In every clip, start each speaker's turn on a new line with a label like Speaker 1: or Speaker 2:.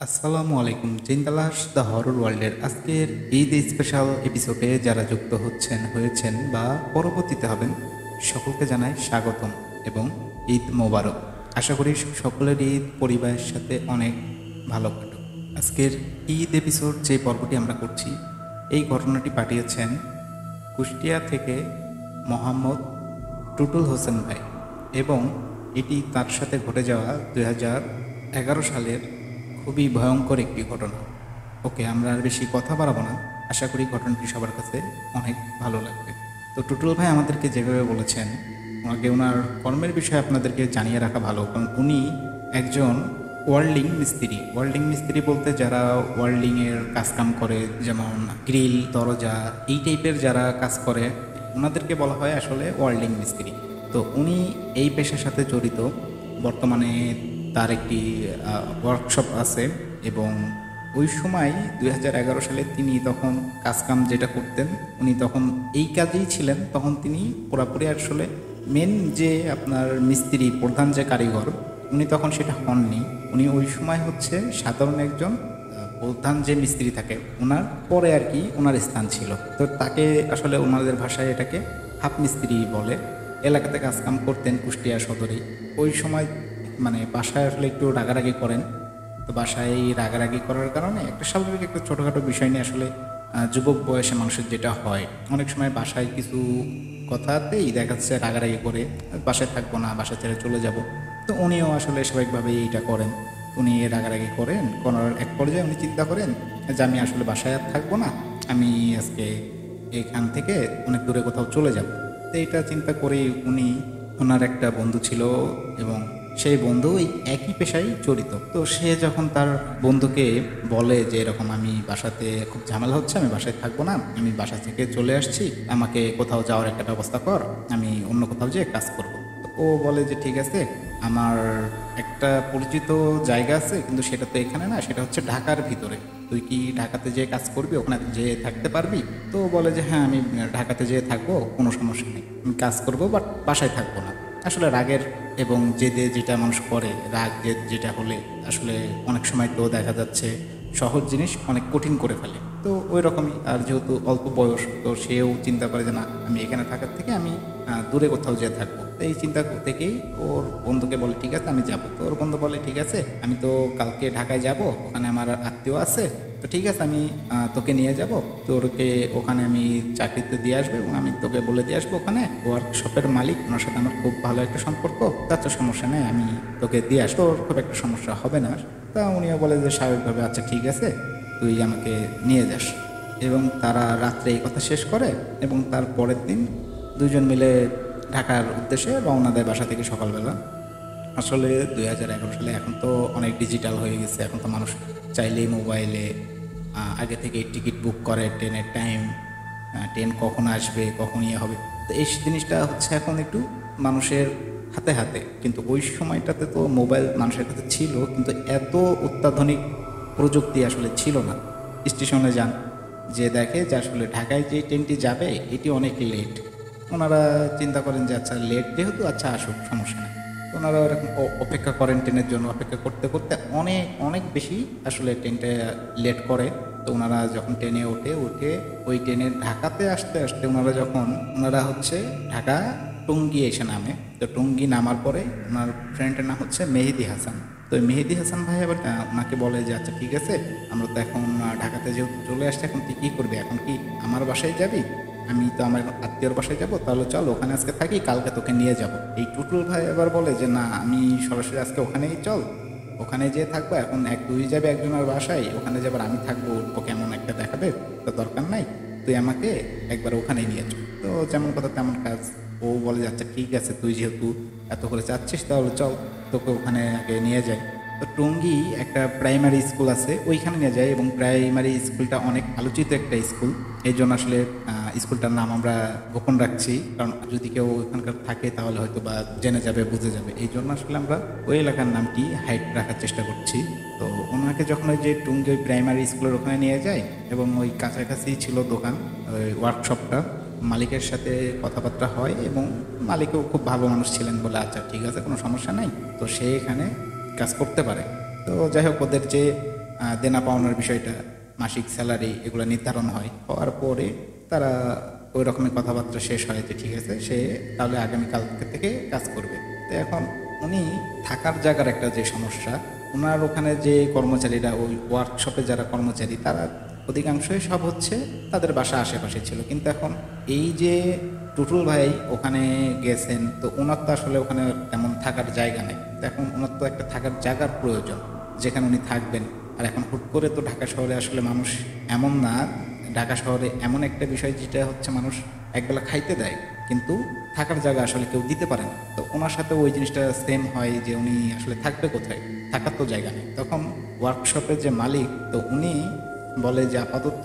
Speaker 1: আসসালামু আলাইকুম। জিন্দালাস the horror ওয়ার্ল্ডের আজকের ঈদ স্পেশাল এপিসোডে যারা যুক্ত হয়েছেন বা পরবর্তীতে হবেন, সকলকে জানাই স্বাগতম এবং ঈদ মোবারক। আশা করি সকলের ঈদ পরিবারের সাথে অনেক ভালো কাটুক। আজকের ঈদ এপিসোড যে পর্বটি আমরা করছি, এই ঘটনাটি পাঠিয়েছেন কুষ্টিয়া থেকে মোহাম্মদ টুটুল হোসেন ভাই, এবং এটি তার সাথে ঘটে যাওয়া 2011 সালের খুবই ভয়ঙ্কর একটি ঘটনা। ওকে, আমরা আর বেশি কথা বাড়াবো না। আশা করি ঘটনাটি সবার কাছে অনেক ভালো লাগবে। তো টুটুল ভাই আমাদেরকে যেভাবে বলেছেন, ওনাকে ওনার কর্মের বিষয়ে আপনাদেরকে জানিয়ে রাখা ভালো, কারণ উনি একজন ওয়ার্ল্ডিং মিস্ত্রি বলতে যারা ওয়ার্ল্ডিংয়ের কাজকাম করে, যেমন গ্রিল, দরজা, এই টাইপের যারা কাজ করে, ওনাদেরকে বলা হয় আসলে ওয়ার্ল্ডিং মিস্ত্রি। তো উনি এই পেশার সাথে জড়িত। বর্তমানে তার একটি ওয়ার্কশপ আছে, এবং ওই সময় 2011 সালে তিনি তখন কাজকাম যেটা করতেন, উনি তখন এই কাজেই ছিলেন। তখন তিনি পুরোপুরি আসলে মেন যে আপনার মিস্ত্রি, প্রধান যে কারিগর, উনি তখন সেটা হননি। উনি ওই সময় হচ্ছে সাধারণ একজন প্রধান যে মিস্ত্রি থাকে, ওনার পরে আর কি ওনার স্থান ছিল। তো তাকে আসলে ওনাদের ভাষায় এটাকে হাফ মিস্ত্রি বলে। এলাকাতে কাজকাম করতেন কুষ্টিয়া সদরে। ওই সময় মানে বাসায় আসলে একটু রাগারাগি করেন। তো বাসায় রাগারাগি করার কারণে একটা স্বাভাবিক একটা ছোটোখাটো বিষয় নিয়ে আসলে যুবক বয়সে মানুষের যেটা হয়, অনেক সময় বাসায় কিছু কথাতেই দেখা যাচ্ছে রাগারাগি করে বাসায় থাকবো না, বাসা ছেড়ে চলে যাব। তো উনিও আসলে স্বাভাবিকভাবেই এইটা করেন। উনি রাগারাগি করার এক পর্যায়ে উনি চিন্তা করেন যে আমি আসলে বাসায় আর থাকবো না, আমি আজকে এখান থেকে অনেক দূরে কোথাও চলে যাব। তো এইটা চিন্তা করেই উনি, ওনার একটা বন্ধু ছিল, এবং সেই বন্ধু এই একই পেশায় জড়িত। তো সে যখন তার বন্ধুকে বলে যে এরকম আমি বাসাতে খুব ঝামেলা হচ্ছে, আমি বাসায় থাকবো না, আমি বাসা থেকে চলে আসছি, আমাকে কোথাও যাওয়ার একটা ব্যবস্থা কর, আমি অন্য কোথাও যেয়ে কাজ করব। তো ও বলে যে ঠিক আছে, আমার একটা পরিচিত জায়গা আছে, কিন্তু সেটা তো এখানে না, সেটা হচ্ছে ঢাকার ভিতরে। তুই কি ঢাকাতে যেয়ে কাজ করবি, ওখানে যেয়ে থাকতে পারবি? তো বলে যে হ্যাঁ, আমি ঢাকাতে যেয়ে থাকবো, কোনো সমস্যা নেই, আমি কাজ করবো, বাট বাসায় থাকবো না। আসলে রাগের এবং জেদে যেটা মানুষ করে, রাগ জেদ যেটা হলে আসলে অনেক সময় তো দেখা যাচ্ছে সহজ জিনিস অনেক কঠিন করে ফেলে। তো ওই রকমই, আর যেহেতু অল্প বয়স, তো সেও চিন্তা করে যে না, আমি এখানে থাকার থেকে আমি দূরে কোথাও যেয়ে থাকবো। তো এই চিন্তা থেকেই ওর বন্ধুকে বলে ঠিক আছে আমি যাবো। তো ওর বন্ধু বলে ঠিক আছে, আমি তো কালকে ঢাকায় যাব, ওখানে আমার আত্মীয় আছে, তো ঠিক আছে আমি তোকে নিয়ে যাব, তোরকে ওখানে আমি চাকরিতে দিয়ে আসবো, এবং আমি তোকে বলে দিয়ে আসবো ওখানে ওয়ার্কশপের মালিক, ওনার সাথে আমার খুব ভালো একটা সম্পর্ক, তার তো সমস্যা নেই, আমি তোকে দিয়ে আসবো, ওর খুব একটা সমস্যা হবে না। তা উনিও বলে যে স্বাভাবিকভাবে আচ্ছা ঠিক আছে, তুই আমাকে নিয়ে যাস। এবং তারা রাত্রে এই কথা শেষ করে, এবং তার পরের দিন দুজন মিলে ঢাকার উদ্দেশ্যে রওনা দেয় বাসা থেকে সকালবেলা। আসলে 2011 সালে এখন তো অনেক ডিজিটাল হয়ে গেছে, এখন তো মানুষ চাইলেই মোবাইলে আগে থেকে টিকিট বুক করে ট্রেনের টাইম, ট্রেন কখন আসবে, কখন ইয়ে হবে। তো এই জিনিসটা হচ্ছে এখন একটু মানুষের হাতে হাতে, কিন্তু ওই সময়টাতে তো মোবাইল মানুষের কাছে ছিল, কিন্তু এত অত্যাধুনিক প্রযুক্তি আসলে ছিল না। স্টেশনে যান, যে দেখে যে আসলে ঢাকায় যে ট্রেনটি যাবে এটি অনেক লেট। ওনারা চিন্তা করেন যে আচ্ছা লেট যেহেতু, আচ্ছা আসুক, সমস্যা নেই। তো ওনারা ওরকম অপেক্ষা করেন ট্রেনের জন্য, অপেক্ষা করতে করতে অনেক অনেক বেশি আসলে ট্রেনটা লেট করে। তো ওনারা যখন ট্রেনে উঠে ওই ট্রেনের ঢাকাতে আসতে আসতে ওনারা হচ্ছে ঢাকা টঙ্গী এসে নামে। তো টঙ্গী নামার পরে ওনার ফ্রেন্ডের নাম হচ্ছে মেহেদি হাসান। তো ওই মেহেদি হাসান ভাই আবার ওনাকে বলে যে আচ্ছা ঠিক আছে, আমরা তো এখন ঢাকাতে যেহেতু চলে আসছে, এখন তুই কী করবি, এখন কি আমার বাসায় যাবি? আমি তো আমার আত্মীয়র বাসায় যাব, তাহলে চল ওখানে আজকে থাকি, কালকে তোকে নিয়ে যাব। এই টুটুল ভাই এবার বলে যে না, আমি সরাসরি আজকে ওখানেই চল, ওখানে যেয়ে থাকবো। এখন তুই যাবে একজনের বাসায়, ওখানে যাবার আমি থাকবো, ও কেমন একটা দেখাবে, তো দরকার নাই, তুই আমাকে একবার ওখানেই নিয়ে চল। তো যেমন কথা তেমন কাজ। ও বলে যাচ্ছে ঠিক আছে, তুই যেহেতু এত করে চাচ্ছিস, তাহলে চল তোকে ওখানে আগে নিয়ে যাই। তো টঙ্গী একটা প্রাইমারি স্কুল আছে, ওইখানে নিয়ে যায়, এবং প্রাইমারি স্কুলটা অনেক আলোচিত একটা স্কুল। এই জন্য আসলে স্কুলটার নাম আমরা গোপন রাখছি, কারণ যদি কেউ ওখানকার থাকে তাহলে হয়তো বা জেনে যাবে, বুঝে যাবে। এই জন্য আসলে আমরা ওই এলাকার নামটি হাইড রাখার চেষ্টা করছি। তো ওনাকে যখন ওই যে টঙ্গী ওই প্রাইমারি স্কুলের ওখানে নিয়ে যায়, এবং ওই কাছাকাছি ছিল দোকান, ওই ওয়ার্কশপটা, মালিকের সাথে কথাবার্তা হয় এবং মালিকও খুব ভালো মানুষ ছিলেন বলে আচ্ছা ঠিক আছে, কোনো সমস্যা নাই, তো সে এখানে কাজ করতে পারে। তো যাই হোক, ওদের যে দেনা পাওনার বিষয়টা, মাসিক স্যালারি, এগুলো নির্ধারণ হওয়ার পরে তারা ওই রকমের কথাবার্তা শেষ হয় যে ঠিক আছে, সে তাহলে আগামীকাল থেকে কাজ করবে। তো এখন উনি থাকার জায়গার একটা যে সমস্যা, ওনার ওখানে যে কর্মচারীরা, ওই ওয়ার্কশপে যারা কর্মচারী, তারা অধিকাংশই সব হচ্ছে তাদের বাসা আশেপাশে ছিল। কিন্তু এখন এই যে টুটুল ভাই ওখানে গেছেন, তো ওনার তো আসলে ওখানে তেমন থাকার জায়গা নেই। তো এখন ওনার তো একটা থাকার জায়গার প্রয়োজন যেখানে উনি থাকবেন। আর এখন হুট করে তো ঢাকা শহরে আসলে মানুষ এমন না, ঢাকা শহরে এমন একটা বিষয় যেটা হচ্ছে মানুষ একবেলা খাইতে দেয় কিন্তু থাকার জায়গা আসলে কেউ দিতে পারে না। তো ওনার সাথে ওই জিনিসটা সেম হয় যে উনি আসলে থাকবে কোথায়, থাকার তো জায়গা নেই। তখন ওয়ার্কশপের যে মালিক, তো উনি বলে যে আপাতত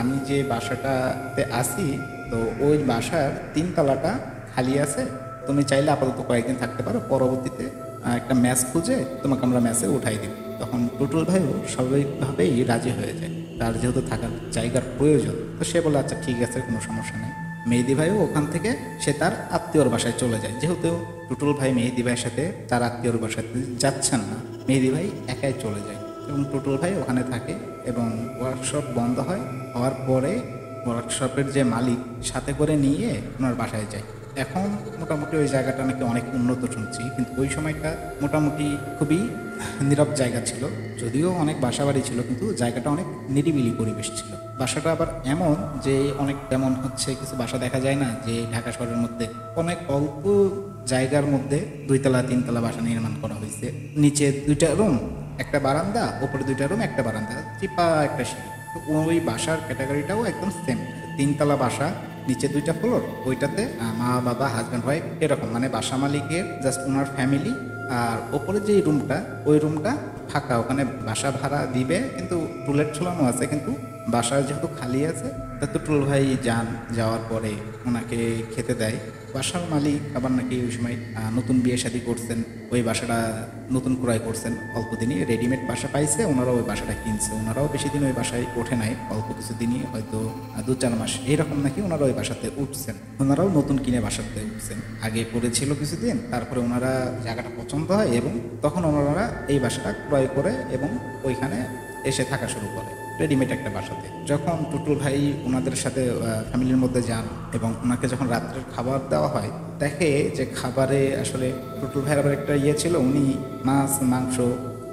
Speaker 1: আমি যে বাসাটাতে আসি, তো ওই বাসার 3 তলাটা খালি আছে, তুমি চাইলে আপাতত কয়েকদিন থাকতে পারো, পরবর্তীতে একটা ম্যাচ খুঁজে তোমাকে আমরা ম্যাচে উঠাই দিব। তখন টুটুল ভাইও স্বাভাবিকভাবেই রাজি হয়ে যায়, তার যেহেতু থাকার জায়গার প্রয়োজন। তো সে বলে আচ্ছা ঠিক আছে, কোনো সমস্যা নেই। মেহেদি ভাইও ওখান থেকে সে তার আত্মীয়র বাসায় চলে যায়। যেহেতু টুটুল ভাই মেহেদি ভাইয়ের সাথে তার আত্মীয়র বাসাতে যাচ্ছেন না, মেহেদি ভাই একাই চলে যায় এবং টুটুল ভাই ওখানে থাকে। এবং ওয়ার্কশপ বন্ধ হওয়ার পরে ওয়ার্কশপের যে মালিক সাথে করে নিয়ে ওনার বাসায় যায়। এখন মোটামুটি ওই জায়গাটা নাকি অনেক উন্নত শুনছি, কিন্তু ওই সময়টা মোটামুটি খুবই নীরব জায়গা ছিল। যদিও অনেক বাসা বাড়ি ছিল, কিন্তু জায়গাটা অনেক নিরিবিলি পরিবেশ ছিল। বাসাটা আবার এমন যে অনেক তেমন হচ্ছে কিছু বাসা দেখা যায় না যে ঢাকা শহরের মধ্যে অনেক অল্প জায়গার মধ্যে 2 তলা 3 তলা বাসা নির্মাণ করা হয়েছে। নিচে 2টা রুম, একটা বারান্দা, ওপরে 2টা রুম, একটা বারান্দা, চিপা একটা সিঁড়ি। তো ওই বাসার ক্যাটাগরিটাও একদম সেম, 3 তলা বাসা, নিচে 2টা ফ্লোর, ওইটাতে মা বাবা হাজব্যান্ড ওয়াইফ এরকম, মানে বাসা মালিকের জাস্ট ওনার ফ্যামিলি। আর ওপরে যে রুমটা, ওই রুমটা ফাঁকা, ওখানে বাসা ভাড়া দিবে, কিন্তু টুলেট ঝোলানো আছে, কিন্তু বাসা যেহেতু খালি আছে, তা তো টুল ভাই যাওয়ার পরে ওনাকে খেতে দেয়। বাসার মালিক আবার নাকি ওই সময় নতুন বিয়ে শাদী করছেন, ওই বাসাটা নতুন ক্রয় করছেন, অল্প দিনই রেডিমেড বাসা পাইছে, ওনারাও ওই বাসাটা কিনছে। ওনারাও বেশি দিন ওই বাসায় ওঠে নাই, অল্প কিছু দিনই, হয়তো 2-4 মাস এইরকম নাকি ওনারা ওই বাসাতে উঠছেন। ওনারাও নতুন কিনে বাসাতে উঠছেন, আগে পড়েছিল কিছুদিন, তারপরে ওনারা জায়গাটা পছন্দ হয় এবং তখন ওনারা এই বাসাটা ক্রয় করে এবং ওইখানে এসে থাকা শুরু করে রেডিমেড একটা বাসাতে। যখন টুটুল ভাই ওনাদের সাথে ফ্যামিলির মধ্যে যান এবং ওনাকে যখন রাত্রের খাবার দেওয়া হয়, দেখে যে খাবারে আসলে টুটুল ভাইয়ের আবার একটা ইয়ে ছিল, উনি মাছ মাংস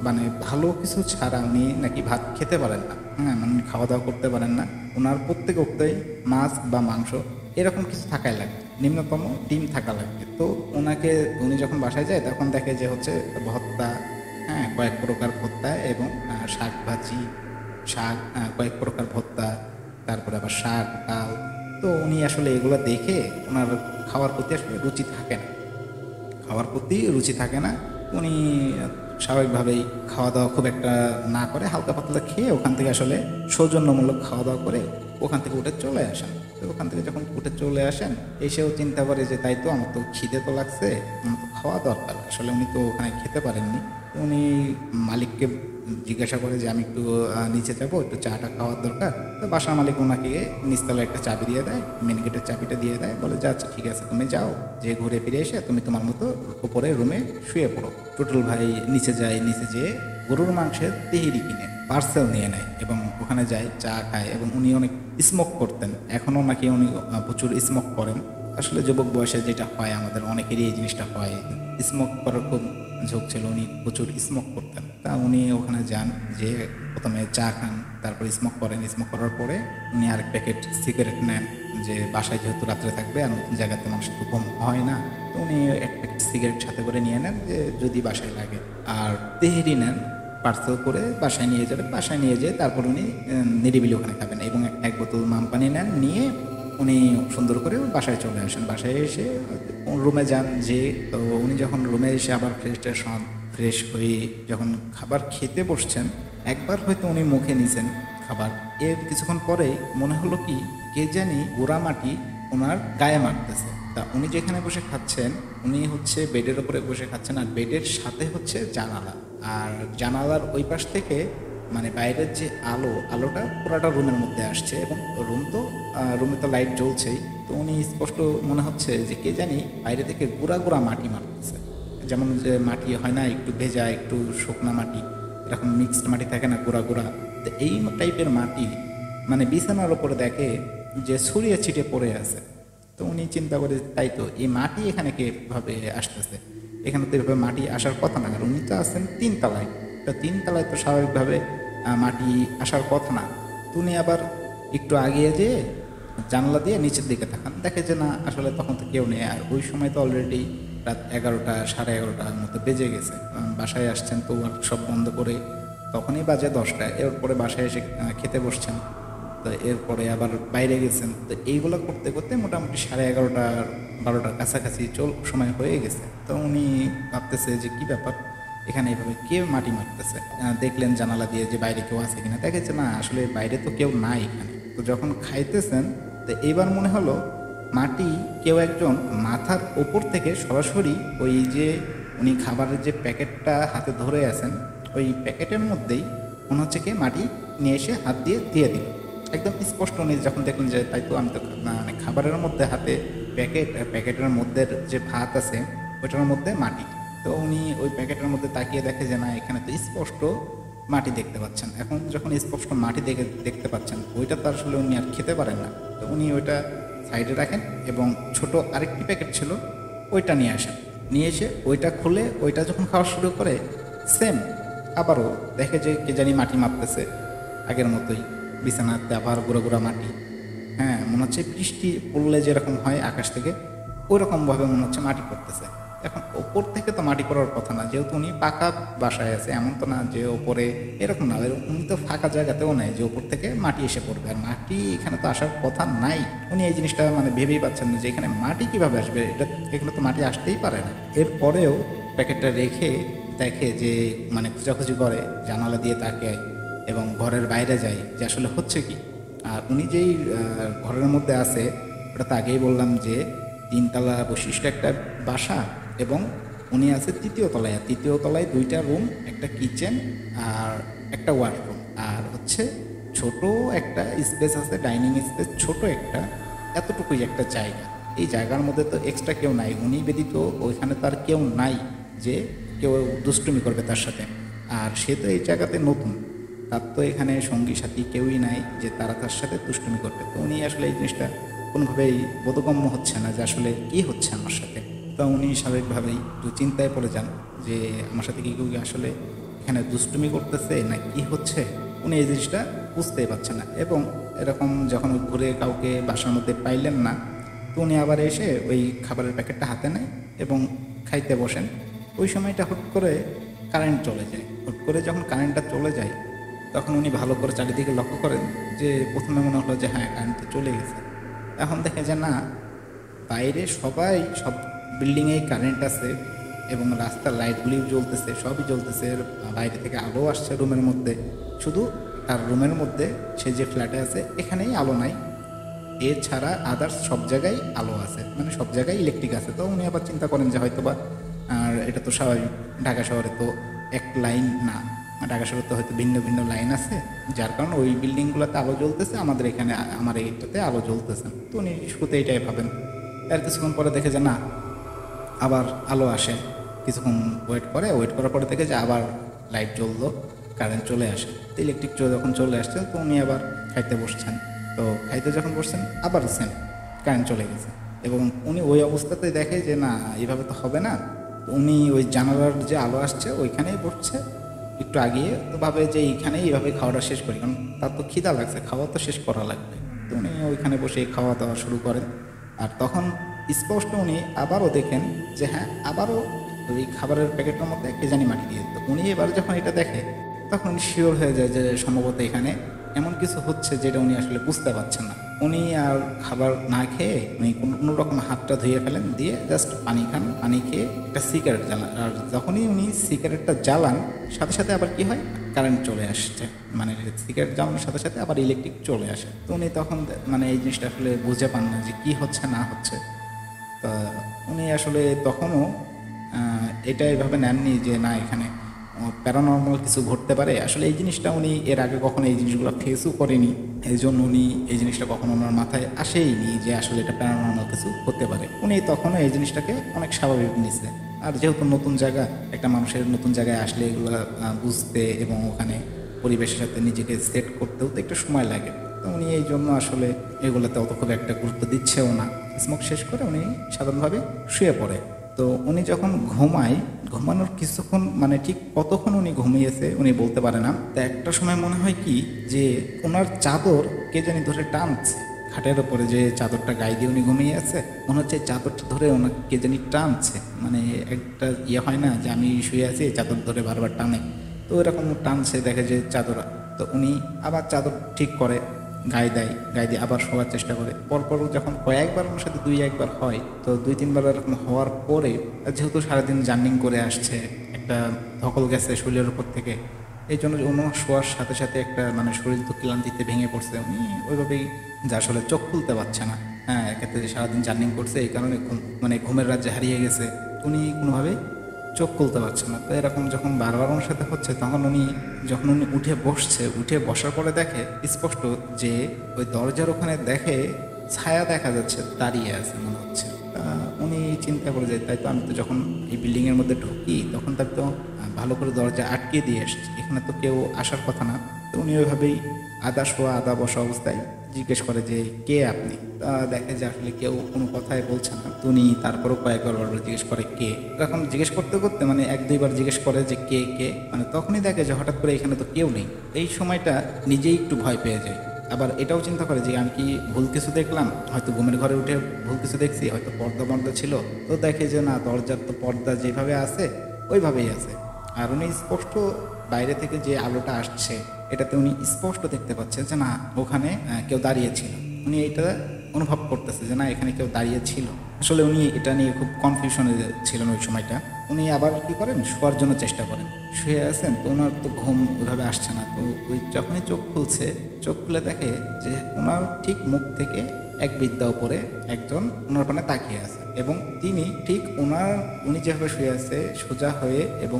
Speaker 1: মানে ভালো কিছু ছাড়া উনি নাকি ভাত খেতে পারেন না। হ্যাঁ, মানে উনি খাওয়া দাওয়া করতে পারেন না। ওনার প্রত্যেক অক্তেই মাছ বা মাংস এরকম কিছু থাকাই লাগে, নিম্নতম ডিম থাকা লাগবে। তো উনি যখন বাসায় যায় তখন দেখে যে হচ্ছে ভর্তা, হ্যাঁ কয়েক প্রকার ভর্তা এবং শাক ভাজি, কয়েক প্রকার ভর্তা, তারপরে আবার শাক ডাল। তো উনি আসলে এগুলো দেখে ওনার খাওয়ার প্রতি আসলে রুচি থাকে না। উনি স্বাভাবিকভাবেই খাওয়া দাওয়া খুব একটা না করে, হালকা পাতলা খেয়ে ওখান থেকে আসলে সৌজন্যমূলক খাওয়া দাওয়া করে ওখান থেকে উঠে চলে আসেন। তো ওখান থেকে যখন উঠে চলে আসেন, এসেও চিন্তা করে যে তাই তো, আমার তো খিদে তো লাগছে, আমার তো খাওয়া দরকার। আসলে উনি তো ওখানে খেতে পারেননি। উনি মালিককে জিজ্ঞাসা করে যে আমি একটু নিচে যাবো, একটু চাটা খাওয়ার দরকার। তো বাসার মালিক ওনাকে নিচতলায় একটা চাবি দিয়ে দেয়, মেন গেটের চাবিটা দিয়ে দেয়, বলে যে আচ্ছা ঠিক আছে, তুমি যাও, যে ঘুরে ফিরে এসে তুমি তোমার মতো উপরে রুমে শুয়ে পড়ো। টুটুল ভাই নিচে যেয়ে গরুর মাংসের তেহেরি কিনে পার্সেল নিয়ে নেয় এবং ওখানে যায়, চা খায়। এবং উনি অনেক স্মোক করতেন, এখনও নাকি উনি প্রচুর স্মোক করেন। আসলে যুবক বয়সে যেটা হয়, আমাদের অনেকেরই এই জিনিসটা হয়, স্মোক করার খুব ঝোঁক ছিল, উনি প্রচুর স্মোক করতেন। তা উনি ওখানে যান, যে প্রথমে চা খান, তারপর স্মোক করেন। স্মোক করার পরে উনি আরেক প্যাকেট সিগারেট নেন, যে বাসায় যেহেতু রাত্রে থাকবে আর নতুন জায়গাতে মানুষের তো কম হয় না, তো উনি এক প্যাকেট সিগারেট সাথে করে নিয়ে নেন, যে যদি বাসায় লাগে। আর তেহেরি নেন, পার্সেল করে বাসায় নিয়ে যাবেন। বাসায় নিয়ে যেয়ে তারপর উনি নিরিবিলি ওখানে খাবেন এবং এক বোতল মাম পানি নেন, নিয়ে উনি সুন্দর করে বাসায় চলে আসেন। বাসায় এসে রুমে যান, যে তো উনি যখন রুমে এসে আবার ফ্রেশ হয়ে যখন খাবার খেতে বসছেন, একবার হয়তো উনি মুখে নিছেন খাবার, এর কিছুক্ষণ পরেই মনে হলো কি কে জানি গোড়ামাটি ওনার গায়ে মারতেছে। তা উনি যেখানে বসে খাচ্ছেন, উনি হচ্ছে বেডের ওপরে বসে খাচ্ছেন, আর বেডের সাথে হচ্ছে জানালা, আর জানালার ওই পাশ থেকে মানে বাইরের যে আলোটা পুরাটা রুমের মধ্যে আসছে, এবং রুমে তো লাইট জ্বলছেই। তো উনি স্পষ্ট মনে হচ্ছে যে কে জানি বাইরে থেকে গুঁড়া গুঁড়া মাটি মারতেছে। যেমন যে মাটি হয় না, একটু ভেজা একটু শুকনা মাটি, এরকম মিক্সড মাটি থাকে না গুঁড়া গুঁড়া। তো এই টাইপের মাটি মানে বিছানার ওপরে দেখে যে ছড়িয়ে ছিটে পড়ে আছে। তো উনি চিন্তা করে, তাই তো এই মাটি এখানে কিভাবে আসতেছে, এখানে তো এভাবে মাটি আসার কথা না, কারণ উনি তো আছেন তিনতলায়। তো তিনতলায় তো স্বাভাবিকভাবে মাটি আসার কথা না। তো উনি আবার একটু আগিয়ে যেয়ে জানলা দিয়ে নিচের দিকে তাকান, দেখে যে না, আসলে তখন তো কেউ নেই। আর ওই সময় তো অলরেডি রাত 11টা, সাড়ে 11টার মতো বেজে গেছে। বাসায় আসছেন তো ওয়ার্কশপ বন্ধ করে, তখনই বাজে 10টা। এরপরে বাসায় এসে খেতে বসছেন। তো এরপরে আবার বাইরে গেছেন। তো এইগুলো করতে করতে মোটামুটি সাড়ে 11টা 12টার কাছাকাছি সময় হয়ে গেছে। তো উনি ভাবতেছে যে কি ব্যাপার, এখানে এইভাবে কে মাটি মারতেছে। দেখলেন জানালা দিয়ে যে বাইরে কেউ আছে কিনা, দেখেছে না, আসলে বাইরে তো কেউ নাই এখানে। তো যখন খাইতেছেন, তো এইবার মনে হলো মাটি কেউ একজন মাথার ওপর থেকে সরাসরি ওই যে উনি খাবারের যে প্যাকেটটা হাতে ধরে আছেন, ওই প্যাকেটের মধ্যেই মনে হচ্ছে কি মাটি নিয়ে এসে হাত দিয়ে দিয়ে দিল। একদম স্পষ্ট উনি যখন দেখলেন যে তাই তো, আমি তো মানে খাবারের মধ্যে হাতে প্যাকেট, আর প্যাকেটের মধ্যে যে ভাত আছে ওইটার মধ্যে মাটি। তো উনি ওই প্যাকেটের মধ্যে তাকিয়ে দেখে যে না, এখানে তো স্পষ্ট মাটি দেখতে পাচ্ছেন। এখন যখন স্পষ্ট মাটি দেখতে পাচ্ছেন, ওইটা তো আসলে উনি আর খেতে পারেন না। তো উনি ওইটা সাইডে রাখেন এবং ছোট আরেকটি প্যাকেট ছিল ওইটা নিয়ে আসেন। নিয়ে এসে ওইটা খুলে ওইটা যখন খাওয়া শুরু করে, সেম আবারও দেখে যে কে জানি মাটি মাপতেছে আগের মতোই, বিছানাতে আবার গুঁড়ো গুঁড়ো মাটি। হ্যাঁ, মনে হচ্ছে বৃষ্টি পড়লে যেরকম হয় আকাশ থেকে, ওই রকমভাবে মনে হচ্ছে মাটি পড়তেছে। এখন ওপর থেকে তো মাটি পড়ার কথা না, যেহেতু উনি পাকা বাসায় আছে, এমন তো না যে ওপরে, এরকম না, উনি তো ফাঁকা জায়গাতেও নেই যে ওপর থেকে মাটি এসে পড়বে। আর মাটি এখানে তো আসার কথা নাই। উনি এই জিনিসটা মানে ভেবেই পাচ্ছেন না যে এখানে মাটি কিভাবে আসবে, এখানে তো মাটি আসতেই পারে না। এরপরেও প্যাকেটটা রেখে দেখে যে মানে খোঁজাখুঁজি করে, জানালা দিয়ে তাকায় এবং ঘরের বাইরে যায় যে আসলে হচ্ছে কি। আর উনি যেই ঘরের মধ্যে আছে, ওটা তো আগেই বললাম যে তিনতলা বৈশিষ্ট্য একটা বাসা, এবং উনি আছে তৃতীয় তলায়। আর তৃতীয় তলায় 2টা রুম, একটা কিচেন আর একটা ওয়াশরুম, আর হচ্ছে ছোট একটা স্পেস আছে, ডাইনিং স্পেস ছোট একটা, এতটুকুই একটা জায়গা। এই জায়গার মধ্যে তো এক্সট্রা কেউ নাই, উনি ব্যতীত ওইখানে তার কেউ নাই যে কেউ দুষ্টুমি করবে তার সাথে। আর সে তো এই জায়গাতে নতুন, তার তো এখানে সঙ্গী সাথী কেউই নাই যে তারা তার সাথে দুষ্টুমি করবে। তো উনি আসলে এই জিনিসটা কোনোভাবেই বোধগম্য হচ্ছে না যে আসলে কী হচ্ছে আমার সাথে। তো উনি স্বাভাবিকভাবেই একটু চিন্তায় পড়ে যান যে আমার সাথে কি কেউ আসলে এখানে দুষ্টুমি করতেছে না কি হচ্ছে। উনি এই জিনিসটা বুঝতেই পারছেন না, এবং এরকম যখন ঘুরে কাউকে বাসার মধ্যে পাইলেন না, তো উনি আবার এসে ওই খাবারের প্যাকেটটা হাতে নেয় এবং খাইতে বসেন। ওই সময়টা হুট করে কারেন্ট চলে যায়। হুট করে যখন কারেন্টটা চলে যায়, তখন উনি ভালো করে চারিদিকে লক্ষ্য করেন যে প্রথমে মনে হলো যে হ্যাঁ, কারেন্ট তো চলে গেছে। এখন দেখে যে না, বাইরে সব বিল্ডিংয়েই কারেন্ট আছে এবং রাস্তার লাইটগুলিও জ্বলতেছে, সবই জ্বলতেছে, বাইরে থেকে আলো আসছে রুমের মধ্যে। শুধু তার রুমের মধ্যে, সে যে ফ্ল্যাটে আছে এখানেই আলো নাই, এছাড়া আদার্স সব জায়গায় আলো আছে, মানে সব জায়গায় ইলেকট্রিক আছে। তো উনি আবার চিন্তা করেন যে হয়তো বা, আর এটা তো স্বাভাবিক, ঢাকা শহরে তো এক লাইন না, ঢাকা শহরে তো হয়তো ভিন্ন ভিন্ন লাইন আছে, যার কারণে ওই বিল্ডিংগুলোতে আলো জ্বলতেছে, আমাদের এখানে আমার এইটাতে আলো জ্বলতেছে। তো উনি শুরুতে এইটাই ভাবেন। আর কিছুক্ষণ পরে দেখে যে না, আবার আলো আসে। কিছুক্ষণ ওয়েট করার পরে দেখে যে আবার লাইট জ্বললো, কারেন্ট চলে আসে। তো ইলেকট্রিক যখন চলে আসছে, তো উনি আবার খাইতে বসছেন। তো খাইতে যখন বসছেন, আবার সেম কারেন্ট চলে গেছে, এবং উনি ওই অবস্থাতে দেখে যে না, এইভাবে তো হবে না। তো উনি ওই জানালার যে আলো আসছে ওইখানেই বসছে একটু আগিয়ে, তো ভাবে যে এইখানেই এইভাবে খাওয়াটা শেষ করি, কারণ তার তো খিদা লাগছে, খাওয়া তো শেষ করা লাগবে। তো উনি ওইখানে বসে খাওয়া দাওয়া শুরু করেন। আর তখন স্পষ্ট উনি আবারও দেখেন যে হ্যাঁ, আবারও ওই খাবারের প্যাকেটের মধ্যে কে জানি মাটি দিয়ে। তো উনি এবার যখন এটা দেখে, তখন উনি শিওর হয়ে যায় যে সম্ভবত এখানে এমন কিছু হচ্ছে যেটা উনি আসলে বুঝতে পারছেন না। উনি আর খাবার না খেয়ে উনি কোনো রকম হাতটা ধুয়ে ফেলেন, দিয়ে জাস্ট পানি খান। পানি খেয়ে একটা সিগারেট জ্বালান। আর যখনই উনি সিগারেটটা জ্বালান, সাথে সাথে আবার কি হয়, কারেন্ট চলে আসছে, মানে সিগারেট জ্বালানোর সাথে সাথে আবার ইলেকট্রিক চলে আসে। তো উনি তখন মানে এই জিনিসটা আসলে বুঝে পান না যে কী হচ্ছে না হচ্ছে। তা উনি আসলে তখনও এটা এভাবে নেননি যে না, এখানে প্যারানর্মাল কিছু ঘটতে পারে। আসলে এই জিনিসটা উনি এর আগে কখনো এই জিনিসগুলো ফেসও করেনি, এই জন্য উনি এই জিনিসটা কখনো ওনার মাথায় আসেইনি যে আসলে এটা প্যারানর্মাল কিছু হতে পারে। উনি তখনও এই জিনিসটাকে অনেক স্বাভাবিক নিচ্ছে। আর যেহেতু নতুন জায়গা, একটা মানুষের নতুন জায়গায় আসলে এগুলো বুঝতে এবং ওখানে পরিবেশের সাথে নিজেকে সেট করতেও তো একটু সময় লাগে। তো উনি এই জন্য আসলে এগুলোতে অত খুব একটা গুরুত্ব দিচ্ছেও না। স্মোক শেষ করে উনি সাধারণভাবে শুয়ে পড়ে। তো উনি যখন ঘুমায়, ঘুমানোর কিছুক্ষণ মানে ঠিক কতক্ষণ উনি ঘুমিয়েছে উনি বলতে পারে না। তো একটা সময় মনে হয় কি যে ওনার চাদর কে জানি ধরে টানছে, খাটের ওপরে যে চাদরটা গায়ে দিয়ে উনি ঘুমিয়ে আছে, মনে হচ্ছে চাদরটা ধরে ওনাকে কে জানি টানছে। মানে একটা হয় না যে আমি শুয়ে আছি চাদর ধরে বারবার টানে, তো এরকম টানছে, দেখে যে চাদর। তো উনি আবার চাদর ঠিক করে গায়ে দেয়, গায়ে দিয়ে আবার শোয়ার চেষ্টা করে। পরপর যখন কয়েকবার ওনার সাথে দুই একবার হয়, তো দুই তিনবার এরকম হওয়ার পরে যেহেতু সারাদিন জার্নিং করে আসছে, একটা ধকল গেছে শরীরের উপর থেকে, এই জন্য ওনার শোয়ার সাথে সাথে একটা মানে শরীর তো ক্লান্তিতে ভেঙে পড়ছে। উনি ওইভাবেই যে আসলে চোখ খুলতে পারছে না। হ্যাঁ, এক্ষেত্রে সারাদিন জার্নিং করছে এই কারণে মানে ঘুমের রাজ্যে হারিয়ে গেছে, উনি কোনোভাবেই চোখ খুলতে পারছে না। তো এরকম যখন বারবার ওনার সাথে হচ্ছে, তখন উনি যখন উনি উঠে বসছে, উঠে বসার পরে দেখে স্পষ্ট যে ওই দরজার ওখানে দেখে ছায়া দেখা যাচ্ছে, দাঁড়িয়ে আছে মনে হচ্ছে। উনি চিন্তা করে যায়, তাই তো আমি তো যখন এই বিল্ডিংয়ের মধ্যে ঢুকি তখন তার তো ভালো করে দরজা আটকে দিয়ে এসেছি, এখানে তো কেউ আসার কথা না। তো উনি ওইভাবেই আদা শোয়া আদা বসা অবস্থায় জিজ্ঞেস করে যে কে আপনি। দেখে যে আসলে কেউ কোনো কথাই বলছে না। তো উনি তারপরও কয়েকবার বারবার জিজ্ঞেস করে কে। এরকম জিজ্ঞেস করতে করতে মানে এক দুইবার জিজ্ঞেস করে যে কে কে, মানে তখনই দেখে যে হঠাৎ করে এখানে তো কেউ নেই। এই সময়টা নিজেই একটু ভয় পেয়ে যায়। আবার এটাও চিন্তা করে যে আমি কি ভুল কিছু দেখলাম, হয়তো ঘুমের ঘরে উঠে ভুল কিছু দেখছি, হয়তো পর্দা বর্দা ছিল। তো দেখে যে না, দরজার তো পর্দা যেভাবে আছে ওইভাবেই আছে। আর উনি স্পষ্ট বাইরে থেকে যে আলোটা আসছে এটাতে উনি স্পষ্ট দেখতে পাচ্ছেন যে না, ওখানে কেউ দাঁড়িয়েছিল। উনি এটা অনুভব করতেছে যে না, এখানে কেউ দাঁড়িয়ে ছিল। আসলে উনি এটা নিয়ে খুব কনফিউশনে ছিলেন ওই সময়টা। উনি আবার কি করেন, শোয়ার জন্য চেষ্টা করেন। শুয়ে আছেন, তো ওনার তো ঘুম ওইভাবে আসছে না। তো ওই যখনই চোখ খুলছে, চোখ খুলে দেখে যে ওনার ঠিক মুখ থেকে এক বিদ্যা উপরে একজন ওনার পানে তাকিয়ে আছে, এবং তিনি ঠিক উনি যেভাবে শুয়ে আছে সোজা হয়ে, এবং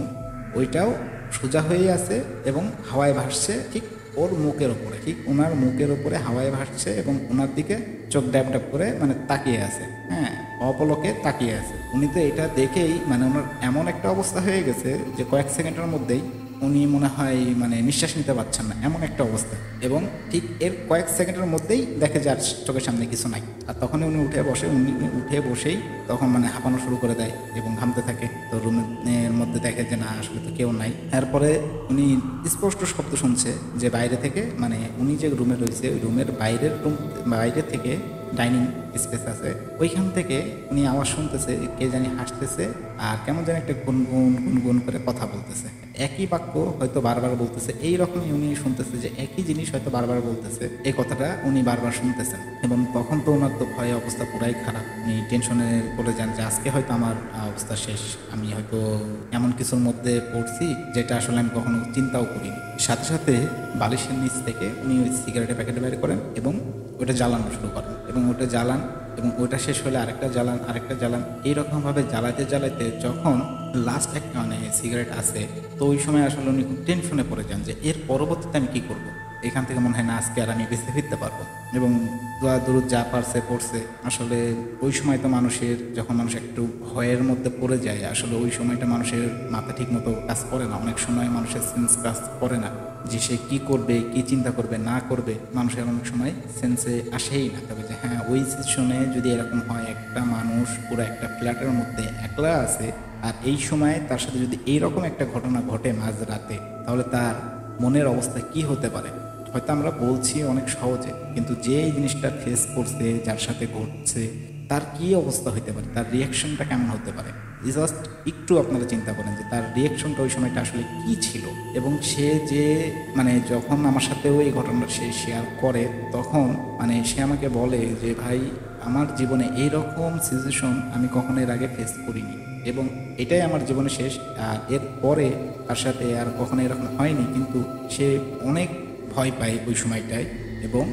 Speaker 1: ওইটাও সোজা হয়েই আছে এবং হাওয়ায় ভাসছে ঠিক ওর মুখের ওপরে, ঠিক ওনার মুখের ওপরে হাওয়ায় ভাসছে এবং ওনার দিকে চোখ ড্যাপ ড্যাপ করে মানে তাকিয়ে আছে। হ্যাঁ, অপলকে তাকিয়ে আছে। উনি তো এটা দেখেই মানে ওনার এমন একটা অবস্থা হয়ে গেছে যে কয়েক সেকেন্ডের মধ্যেই উনি মনে হয় মানে নিঃশ্বাস নিতে পারছেন না, এমন একটা অবস্থা। এবং ঠিক এর কয়েক সেকেন্ডের মধ্যেই দেখে যে আর চোখের সামনে কিছু নাই। আর তখনই উনি উঠে বসে, উনি উঠে বসেই তখন মানে হাঁপানো শুরু করে দেয় এবং ঘামতে থাকে। তো রুমের মধ্যে দেখে যে না, আসলে তো কেউ নাই। তারপরে উনি স্পষ্ট শব্দ শুনছে যে বাইরে থেকে, মানে উনি যে রুমে রয়েছে ওই রুমের বাইরে থেকে ডাইনিং স্পেস আছে, ওইখান থেকে উনি আওয়াজ শুনতেছে, কে জানি হাসতেছে আর কেমন যেন একটা গুনগুন গুনগুন করে কথা বলতেছে। একই বাক্য হয়তো বারবার বলতেছে, এই রকমই উনি শুনতেছে যে একই জিনিস হয়তো বারবার বলতেছে, এই কথাটা উনি বারবার শুনতেছেন। এবং তখন তো ওনার তো ভয়ে অবস্থা পুরাই খারাপ। উনি টেনশনে পড়ে যান যে আজকে হয়তো আমার অবস্থা শেষ, আমি হয়তো এমন কিছুর মধ্যে পড়ছি যেটা আসলে আমি কখনো চিন্তাও করিনি। সাথে সাথে বালিশের নিচ থেকে উনি ওই সিগারেটের প্যাকেট বের করেন এবং ওটা জ্বালানো শুরু করেন, এবং ওটা জ্বালান এবং ওটা শেষ হলে আরেকটা জ্বালান, এইরকমভাবে জ্বালাতে জ্বালাতে যখন লাস্ট একটা মানে সিগারেট আসে, তো ওই সময় আসলে উনি খুব টেনশনে পড়ে যান যে এর পরবর্তীতে আমি কী করবো। এখান থেকে মনে হয় না আজকে আর আমি বেঁচে ফিরতে পারবো। এবং দোয়া দরুদ যা পারছে পড়ছে। আসলে ওই সময় তো মানুষের, যখন মানুষ একটু ভয়ের মধ্যে পড়ে যায়, আসলে ওই সময়টা মানুষের মাথা ঠিক মতো কাজ করে না। অনেক সময় মানুষের সেন্স কাজ করে না যে সে কী করবে, কী চিন্তা করবে না করবে, মানুষের অনেক সময় সেন্সে আসেই না। তবে যে হ্যাঁ, ওই সিচুয়েশনে যদি এরকম হয়, একটা মানুষ পুরো একটা ফ্ল্যাটের মধ্যে একলা আছে, আর এই সময় তার সাথে যদি এইরকম একটা ঘটনা ঘটে মাঝরাতে, তাহলে তার মনের অবস্থা কি হতে পারে। হয়তো আমরা বলছি অনেক সহজে, কিন্তু যে এই জিনিসটা ফেস করছে, যার সাথে ঘটছে, তার কি অবস্থা হতে পারে, তার রিয়াকশনটা কেমন হতে পারে। জাস্ট একটু আপনারা চিন্তা করেন যে তার রিয়াকশনটা ওই সময়টা আসলে কি ছিল। এবং সে যে মানে যখন আমার সাথেও এই ঘটনাটা সে শেয়ার করে, তখন মানে সে আমাকে বলে যে ভাই, আমার জীবনে এইরকম সিচুয়েশন আমি কখনো এর আগে ফেস করিনি, এবং এটাই আমার জীবনে শেষ। আর এর পরে তার সাথে আর কখনো এরকম হয়নি, কিন্তু সে অনেক ভয় পায় ওই সময়টায়, এবং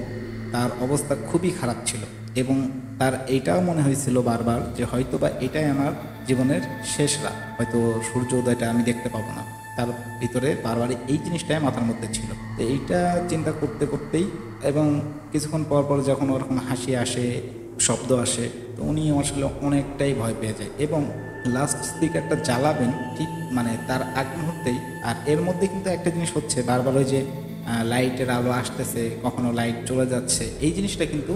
Speaker 1: তার অবস্থা খুবই খারাপ ছিল। এবং তার এইটাও মনে হয়েছিল বারবার যে হয়তো বা এটাই আমার জীবনের শেষ রাত, হয়তো সূর্য উদয়টা আমি দেখতে পাবো না। তো তার ভিতরে বারবার এই জিনিসটাই মাথার মধ্যে ছিল। তো এইটা চিন্তা করতে করতেই এবং কিছুক্ষণ পর পর যখন ওরকম হাসি আসে, শব্দ আসে, তো উনি আসলে অনেকটাই ভয় পেয়ে যায় এবং লাস্ট স্পিকারটা জ্বালাবেন ঠিক মানে তার আগ মুহূর্তেই। আর এর মধ্যে কিন্তু একটা জিনিস হচ্ছে, বারবার ওই যে লাইটের আলো আসতেছে, কখনো লাইট চলে যাচ্ছে, এই জিনিসটা কিন্তু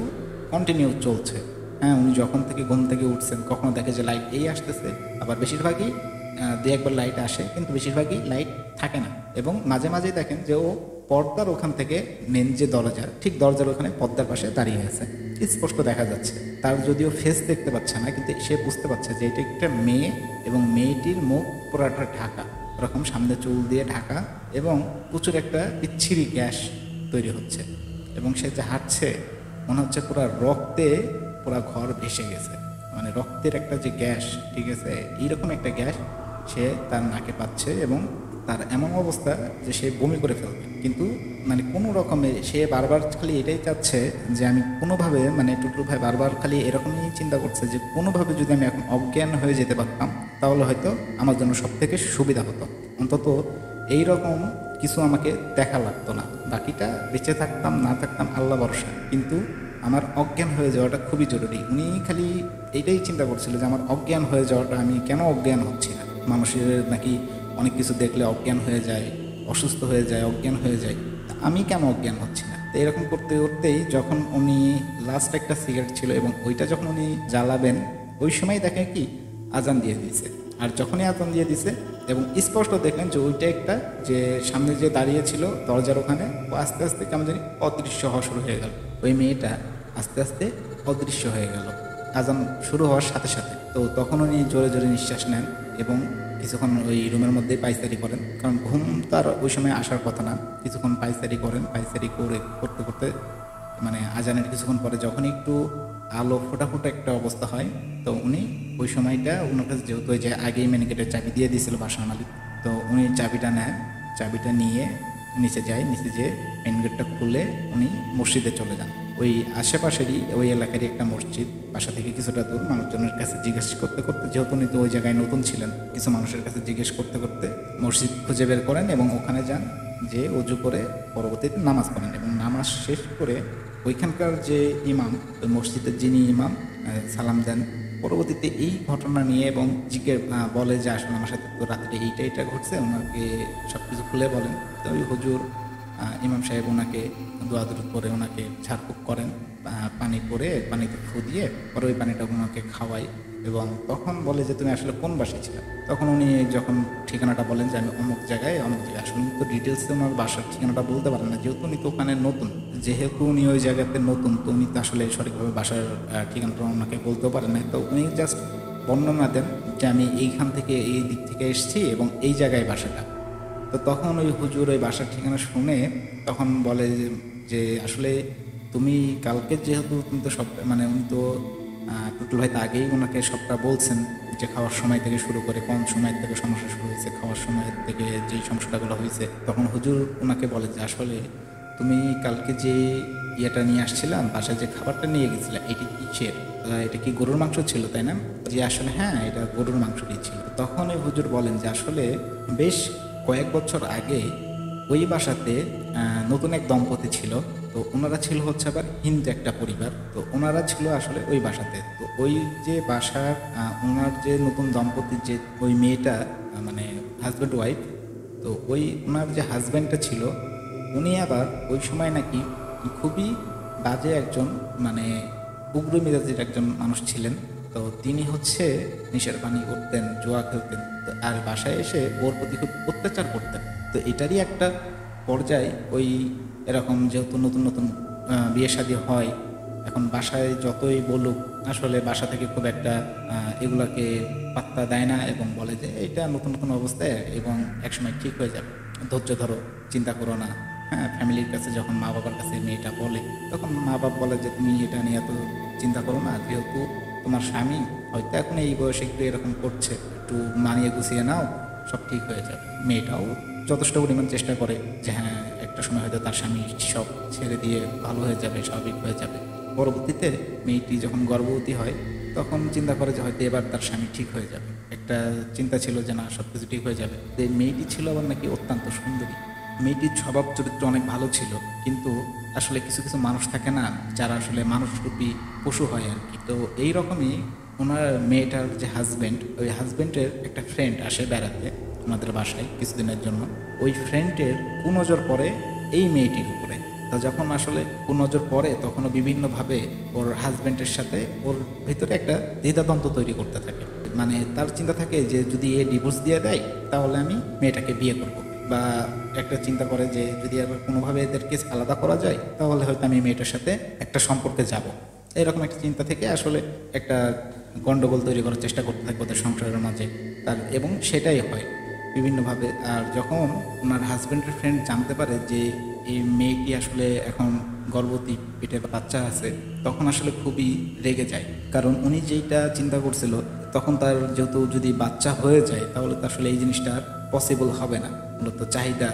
Speaker 1: কন্টিনিউ চলছে। হ্যাঁ, উনি যখন থেকে ঘুম থেকে উঠছেন কখনো দেখে যে লাইট এই আসতেছে, আবার বেশিরভাগই দু একবার লাইট আসে, কিন্তু বেশিরভাগই লাইট থাকে না। এবং মাঝে মাঝে দেখেন যে ও পর্দার ওখান থেকে মেন যে দরজা, ঠিক দরজার ওখানে পর্দার পাশে দাঁড়িয়ে আছে, স্পষ্ট দেখা যাচ্ছে। তার যদিও ফেস দেখতে পাচ্ছে না, কিন্তু সে বুঝতে পারছে যে এটা একটা মেয়ে এবং মেয়েটির মুখ পুরাটা ঢাকা, ওরকম সামনে চুল দিয়ে ঢাকা এবং প্রচুর একটা বিচ্ছিরি গ্যাস তৈরি হচ্ছে। এবং সে যে হাঁটছে মনে হচ্ছে পুরা রক্তে পুরা ঘর ভেসে গেছে, মানে রক্তের একটা যে গ্যাস, ঠিক আছে, এইরকম একটা গ্যাস সে তার নাকে পাচ্ছে এবং তার এমন অবস্থা যে সে বমি করে ফেলবে। কিন্তু মানে কোনো রকমে সে বারবার খালি এটাই চাচ্ছে যে আমি কোনোভাবে, মানে টুটুল ভাই বারবার খালি এরকমই চিন্তা করছে যে কোনোভাবে যদি আমি এখন অজ্ঞান হয়ে যেতে পারতাম তাহলে হয়তো আমার জন্য সব থেকে সুবিধা হতো, অন্তত এই রকম কিছু আমাকে দেখা লাগতো না। বাকিটা বেঁচে থাকতাম না থাকতাম আল্লাহ ভরসা, কিন্তু আমার অজ্ঞান হয়ে যাওয়াটা খুবই জরুরি। উনি খালি এইটাই চিন্তা করছিল যে আমার অজ্ঞান হয়ে যাওয়াটা, আমি কেন অজ্ঞান হচ্ছি না। মানুষের নাকি অনেক কিছু দেখলে অজ্ঞান হয়ে যায়, অসুস্থ হয়ে যায়, অজ্ঞান হয়ে যায়, আমি কেন অজ্ঞান হচ্ছি না। তো এরকম করতে করতেই যখন উনি লাস্ট একটা সিগারেট ছিল এবং ওইটা যখন উনি জ্বালাবেন, ওই সময় দেখেন কি আজান দিয়ে দিয়েছে। আর যখনই আজান দিয়ে দিছে এবং স্পষ্ট দেখলেন যে ওইটা একটা যে সামনে যে দাঁড়িয়ে ছিল দরজার ওখানে, ও আস্তে আস্তে কেমন জানি অদৃশ্য হওয়া শুরু হয়ে গেল। ওই মেয়েটা আস্তে আস্তে অদৃশ্য হয়ে গেল আজান শুরু হওয়ার সাথে সাথে। তো তখন উনি জোরে জোরে নিঃশ্বাস নেন এবং কিছুক্ষণ ওই রুমের মধ্যেই পাইচারি করেন, কারণ ঘুম তার ওই সময় আসার কথা না। কিছুক্ষণ পাইচারি করেন, পাইচারি করে করতে করতে মানে আজানের কিছুক্ষণ পরে যখন একটু আলো ফোটা ফোটা একটা অবস্থা হয়, তো উনি ওই সময়টা ওনার কাছে যেহেতু ওই যে আগেই মেন গেটের চাবি দিয়ে দিয়েছিল বাসার মালিক, তো উনি চাবিটা নেন, চাবিটা নিয়ে নিচে যায়, নিচে যেয়ে মেন গেটটা খুলে উনি মসজিদে চলে যান। ওই আশেপাশেরই ওই এলাকারই একটা মসজিদ, বাসা থেকে কিছুটা দূর। মানুষজনের কাছে জিজ্ঞেস করতে করতে, যেহেতু উনি তো ওই জায়গায় নতুন ছিলেন, কিছু মানুষের কাছে জিজ্ঞেস করতে করতে মসজিদ খুঁজে বের করেন এবং ওখানে যান, যে অজু করে পরবর্তীতে নামাজ পড়েন এবং নামাজ শেষ করে ওইখানকার যে ইমাম, ওই মসজিদের যিনি ইমাম, সালাম দেন। পরবর্তীতে এই ঘটনা নিয়ে এবং বলে যে আসলে আমার সাথে তো রাত্রে এইটা ঘটছে, ওনাকে সব কিছু খুলে বলেন। তো ওই হুজুর ইমাম সাহেব ওনাকে দোয়া দরুদ করে ওনাকে ঝাড়ফুঁক করেন, পানি করে পানিতে ফু দিয়ে পরে ওই পানিটা ওনাকে খাওয়াই। এবং তখন বলে যে তুমি আসলে কোন বাসায় ছিলে। তখন উনি যখন ঠিকানাটা বলেন যে আমি অমুক জায়গায়, আসলে উনি তো ডিটেলসে ওনার বাসার ঠিকানাটা বলতে পারেন না, যেহেতু উনি তো ওখানে নতুন। যেহেতু উনি ওই জায়গাতে নতুন, তো উনি তো আসলে সঠিকভাবে বাসার ঠিকানাটা ওনাকে বলতেও পারেন না। তো উনি জাস্ট বর্ণনা দেন যে আমি এইখান থেকে এই দিক থেকে এসেছি এবং এই জায়গায় বাসাটা। তো তখন ওই হুজুর ওই বাসার ঠিকানা শুনে তখন বলে যে আসলে তুমি কালকে যেহেতু তুমি তো সব, মানে উনি তো টুটুল ভাই তো আগেই ওনাকে সবটা বলছেন যে খাওয়ার সময় থেকে শুরু করে কোন সময় থেকে সমস্যা শুরু হয়েছে, খাওয়ার সময় থেকে যেই সমস্যাগুলো হয়েছে। তখন হুজুর ওনাকে বলে যে আসলে তুমি কালকে যে ইয়েটা নিয়ে আসছিলাম, বাসায় যে খাবারটা নিয়ে গেছিলে, এটি কিসের, এটা কি গরুর মাংস ছিল তাই না? যে আসলে হ্যাঁ, এটা গরুর মাংসই ছিল। তখন ওই হুজুর বলেন যে আসলে বেশ কয়েক বছর আগে ওই বাসাতে নতুন এক দম্পতি ছিল। তো ওনারা ছিল হচ্ছে আবার হিন্দু একটা পরিবার। তো ওনারা ছিল আসলে ওই বাসাতে। তো ওই যে বাসার ওনার যে নতুন দম্পতির যে ওই মেয়েটা, মানে হাজব্যান্ড ওয়াইফ, তো ওই ওনার যে হাজব্যান্ডটা ছিল উনি আবার ওই সময় নাকি খুবই বাজে একজন, মানে উগ্র মেজাজের একজন মানুষ ছিলেন। তো তিনি হচ্ছে নেশার পানি করতেন, জুয়া খেলতেন, তো আর বাসায় এসে ওর প্রতি খুব অত্যাচার করতেন। তো এটারই একটা পর্যায়ে ওই এরকম যেহেতু নতুন নতুন বিয়ে শাদী হয়, এখন বাসায় যতই বলুক আসলে বাসা থেকে খুব একটা এগুলাকে পাত্তা দেয় না এবং বলে যে এটা নতুন নতুন অবস্থায় এবং একসময় ঠিক হয়ে যাবে, ধৈর্য ধরো, চিন্তা করো না। হ্যাঁ, ফ্যামিলির কাছে যখন মা বাবার কাছে মেয়েটা বলে, তখন মা বাবা বলে যে তুমি এটা নিয়ে এত চিন্তা করো না, যেহেতু তোমার স্বামী হয়তো এখন এই বয়সে একটু এরকম করছে, একটু মানিয়ে গুছিয়ে নাও, সব ঠিক হয়ে যাবে। মেয়েটাও যথেষ্ট পরিমাণ চেষ্টা করে যে হ্যাঁ একটা সময় হয়তো তার স্বামী সব ছেড়ে দিয়ে ভালো হয়ে যাবে, স্বাভাবিক হয়ে যাবে। পরবর্তীতে মেয়েটি যখন গর্ভবতী হয় তখন চিন্তা করে যে হয়তো এবার তার স্বামী ঠিক হয়ে যাবে। একটা চিন্তা ছিল যে না, সব কিছু ঠিক হয়ে যাবে। এই মেয়েটি ছিল আবার নাকি অত্যন্ত সুন্দরী। মেয়েটির স্বভাব চরিত্র অনেক ভালো ছিল, কিন্তু আসলে কিছু কিছু মানুষ থাকে না, যারা আসলে মানুষরূপী পশু হয় আর কি। তো এই রকমই ওনার মেয়েটার যে হাজব্যান্ড, ওই হাজব্যান্ডের একটা ফ্রেন্ড আসে বেড়াতে ওনাদের বাসায় কিছুদিনের জন্য। ওই ফ্রেন্ডের কুনজর পড়ে এই মেয়েটির উপরে। তো যখন আসলে কুনজর পড়ে, তখনও বিভিন্নভাবে ওর হাজব্যান্ডের সাথে ওর ভিতরে একটা দ্বিধাদ্বন্দ্ব তৈরি করতে থাকে। মানে তার চিন্তা থাকে যে যদি এ ডিভোর্স দিয়ে দেয় তাহলে আমি মেয়েটাকে বিয়ে করব, বা একটা চিন্তা করে যে যদি আবার কোনোভাবে এদেরকে আলাদা করা যায় তাহলে হয়তো আমি মেয়েটার সাথে একটা সম্পর্কে যাব। এরকম একটা চিন্তা থেকে আসলে একটা গন্ডগোল তৈরি করার চেষ্টা করতে থাকে ওদের সংসারের মাঝে তার, এবং সেটাই হয় বিভিন্নভাবে। আর যখন ওনার হাজব্যান্ডের ফ্রেন্ড জানতে পারে যে এই মেয়েটি আসলে এখন গর্ভবতী, পেটে বাচ্চা আছে, তখন আসলে খুবই রেগে যায়। কারণ উনি যেইটা চিন্তা করছিল, তখন তার যেহেতু যদি বাচ্চা হয়ে যায় তাহলে তো আসলে এই জিনিসটা আর পসিবল হবে না। মূলত চাহিদা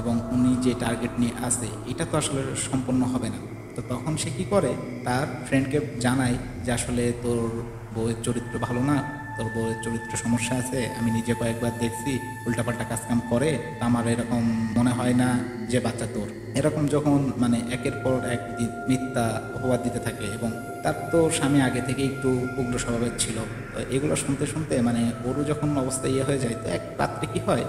Speaker 1: এবং উনি যে টার্গেট নিয়ে আসে এটা তো আসলে সম্পন্ন হবে না। তো তখন সে কী করে, তার ফ্রেন্ডকে জানায় যে আসলে তোর বউয়ের চরিত্র ভালো না, তোর বউয়ের চরিত্র সমস্যা আছে, আমি নিজে কয়েকবার দেখছি উল্টাপাল্টা কাজকাম করে, তা আমার এরকম মনে হয় না যে বাচ্চা তোর। এরকম যখন মানে একের পর এক মিথ্যা অপবাদ দিতে থাকে, এবং তার তো স্বামী আগে থেকে একটু উগ্র স্বভাবের ছিল। তো এগুলো শুনতে শুনতে মানে ওরও যখন অবস্থা হয়ে যায়, তো এক রাত্রে কী হয়,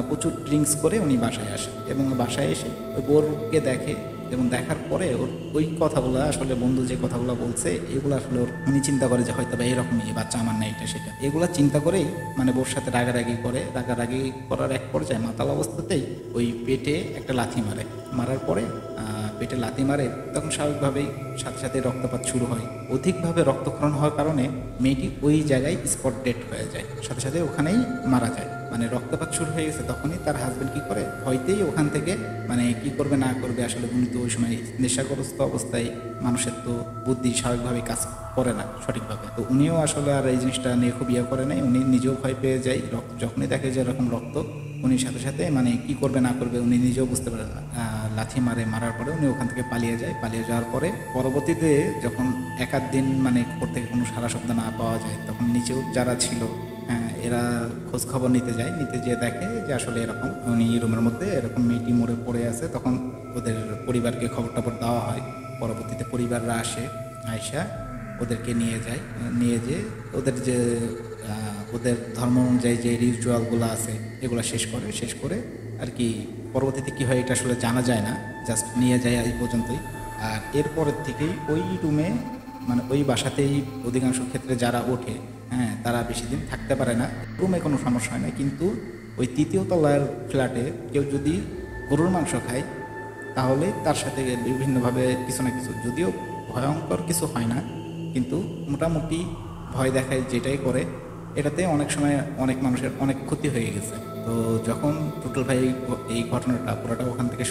Speaker 1: প্রচুর ড্রিঙ্কস করে উনি বাসায় আসে, এবং বাসায় এসে ওই বোরকে দেখে, এবং দেখার পরে ওর ওই কথাগুলো আসলে বন্ধু যে কথাগুলো বলছে এগুলো আসলে ওর উনি চিন্তা করে যে হয়তো বা এরকমই বাচ্চা আমার না, এটা সেটা এগুলো চিন্তা করেই মানে বোর সাথে রাগারাগি করে। রাগারাগি করার এক পর্যায়ে মাতাল অবস্থাতেই ওই পেটে একটা লাথি মারে। মারার পরে পেটে লাথি মারে, তখন স্বাভাবিকভাবেই সাথে সাথে রক্তপাত শুরু হয়। অধিকভাবে রক্তক্ষরণ হওয়ার কারণে মেয়েটি ওই জায়গায় স্পট ডেড হয়ে যায়, সাথে সাথে ওখানেই মারা যায়। মানে রক্তপাত শুরু হয়ে গেছে, তখনই তার হাজব্যান্ড কী করে, ভয়তেই ওখান থেকে মানে কি করবে না করবে, আসলে উনি তো ওই সময় নেশাগ্রস্ত অবস্থায়, মানুষের তো বুদ্ধি স্বাভাবিকভাবে কাজ করে না সঠিকভাবে। তো উনিও আসলে আর এই জিনিসটা নিয়ে খুব করে নাই, উনি নিজেও ভয় পেয়ে যায়। রক্ত যখনই দেখে যে এরকম রক্ত, উনি সাথে সাথে মানে কি করবে না করবে উনি নিজেও বুঝতে পারেন না। লাথি মারার পরে উনি ওখান থেকে পালিয়ে যায়। পালিয়ে যাওয়ার পরে পরবর্তীতে যখন এক আধ দিন মানে উপর থেকে কোনো সারা শব্দ না পাওয়া যায়, তখন নিচেও যারা ছিল এরা খোঁজ খবর নিতে যায়। নিতে যেয়ে দেখে যে আসলে এরকম উনি রুমের মধ্যে এরকম মেয়েটি মরে পড়ে আছে। তখন ওদের পরিবারকে খবর টবর দেওয়া হয়। পরবর্তীতে পরিবাররা আসে, আয়সা ওদেরকে নিয়ে যায়। নিয়ে যেয়ে ওদের যে ওদের ধর্ম অনুযায়ী যে রিচুয়ালগুলো আছে এগুলো শেষ করে আর কি। পরবর্তীতে কী হয় এটা আসলে জানা যায় না, জাস্ট নিয়ে যায় এই পর্যন্তই। আর এরপরের থেকেই ওই রুমে মানে ওই বাসাতেই অধিকাংশ ক্ষেত্রে যারা ওঠে তারা বেশি দিন থাকতে পারে না। রুমে কোনো সমস্যা হয় না, কিন্তু ওই তৃতীয় তলার ফ্ল্যাটে কেউ যদি গরুর মাংস খায় তাহলে তার সাথে বিভিন্নভাবে কিছু না কিছু, যদিও ভয়ঙ্কর কিছু হয় না, কিন্তু মোটামুটি ভয় দেখায় যেটাই করে, এটাতে অনেক সময় অনেক মানুষের অনেক ক্ষতি হয়ে গেছে। তো যখন টুটুল ভাই এই ঘটনাটা পুরোটা ওখান থেকে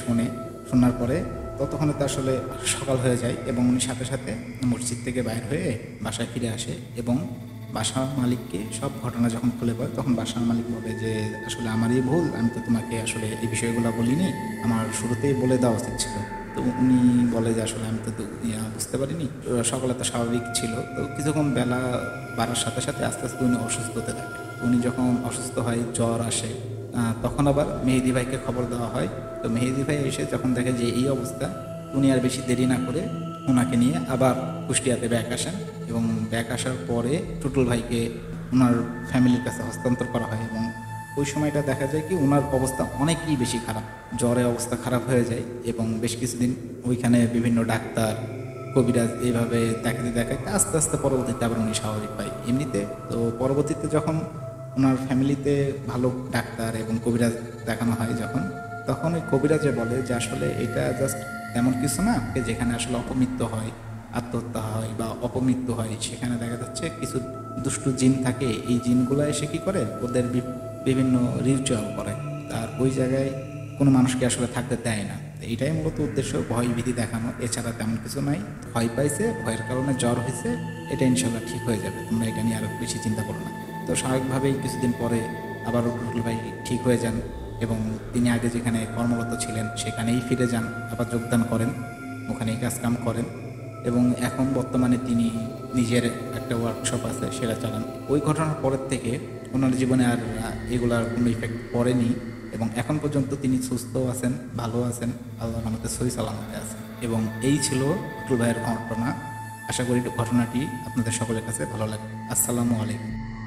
Speaker 1: শোনার পরে ততক্ষণে তো আসলে সকাল হয়ে যায়, এবং উনি সাথে সাথে মসজিদ থেকে বাইর হয়ে বাসায় ফিরে আসে, এবং বাসার মালিককে সব ঘটনা যখন খুলে পড়ে, তখন বাসার মালিক বলে যে আসলে আমারই ভুল, আমি তো তোমাকে আসলে এই বিষয়গুলো বলিনি, আমার শুরুতেই বলে দেওয়া উচিত ছিল। তো উনি বলে যে আসলে আমি তো বুঝতে পারিনি, সকালে তো স্বাভাবিক ছিল। তো কিছুক্ষণ বেলা বাড়ার সাথে সাথে আস্তে আস্তে উনি অসুস্থ হতে থাকে। উনি যখন অসুস্থ হয়, জ্বর আসে, তখন আবার মেহেদি ভাইকে খবর দেওয়া হয়। তো মেহেদি ভাই এসে যখন দেখে যে এই অবস্থা, উনি আর বেশি দেরি না করে ওনাকে নিয়ে আবার কুষ্টিয়াতে ব্যাক আসেন, এবং ব্যাক আসার পরে টুটুল ভাইকে ওনার ফ্যামিলির কাছে হস্তান্তর করা হয়। এবং ওই সময়টা দেখা যায় কি ওনার অবস্থা অনেকই বেশি খারাপ, জ্বরে অবস্থা খারাপ হয়ে যায়, এবং বেশ কিছুদিন ওইখানে বিভিন্ন ডাক্তার কবিরাজ এইভাবে দেখাতে আস্তে আস্তে পরবর্তীতে আবার উনি স্বাভাবিক পায় এমনিতে। তো পরবর্তীতে যখন ওনার ফ্যামিলিতে ভালো ডাক্তার এবং কবিরাজ দেখানো হয় যখন, তখন ওই কবিরাজে বলে যে আসলে এটা জাস্ট এমন কিছু না যেখানে আসলে অপমৃত্যু হয়, আত্মহত্যা হয় বা অপমৃত্যু হয়, সেখানে দেখা যাচ্ছে কিছু দুষ্টু জিন থাকে, এই জিনগুলো এসে কী করে ওদের বিভিন্ন রিচুয়াল করে, আর ওই জায়গায় কোনো মানুষকে আসলে থাকতে দেয় না। এইটাই মূলত উদ্দেশ্য, ভয় ভীতি দেখানো, এছাড়া তেমন কিছু নাই। ভয় পাইছে, ভয়ের কারণে জ্বর হয়েছে, এটা ইনশাল্লাহ ঠিক হয়ে যাবে, তোমরা এটা নিয়ে আরও বেশি চিন্তা করো না। তো স্বাভাবিকভাবেই কিছুদিন পরে আবার টুটুল ভাই ঠিক হয়ে যান, এবং তিনি আগে যেখানে কর্মরত ছিলেন সেখানেই ফিরে যান, আবার যোগদান করেন, ওখানেই কাজকাম করেন। এবং এখন বর্তমানে তিনি নিজের একটা ওয়ার্কশপ আছে সেটা চালান। ওই ঘটনার পরের থেকে ওনার জীবনে আর এগুলার কোনো ইফেক্ট পড়েনি এবং এখন পর্যন্ত তিনি সুস্থ আছেন, ভালো আছেন, আল্লাহর রহমতে সহি সালামতে আছেন। এবং এই ছিল টুটুল ভাইয়ের ঘটনা। আশা করি ঘটনাটি আপনাদের সকলের কাছে ভালো লাগবে। আসসালামু আলাইকুম।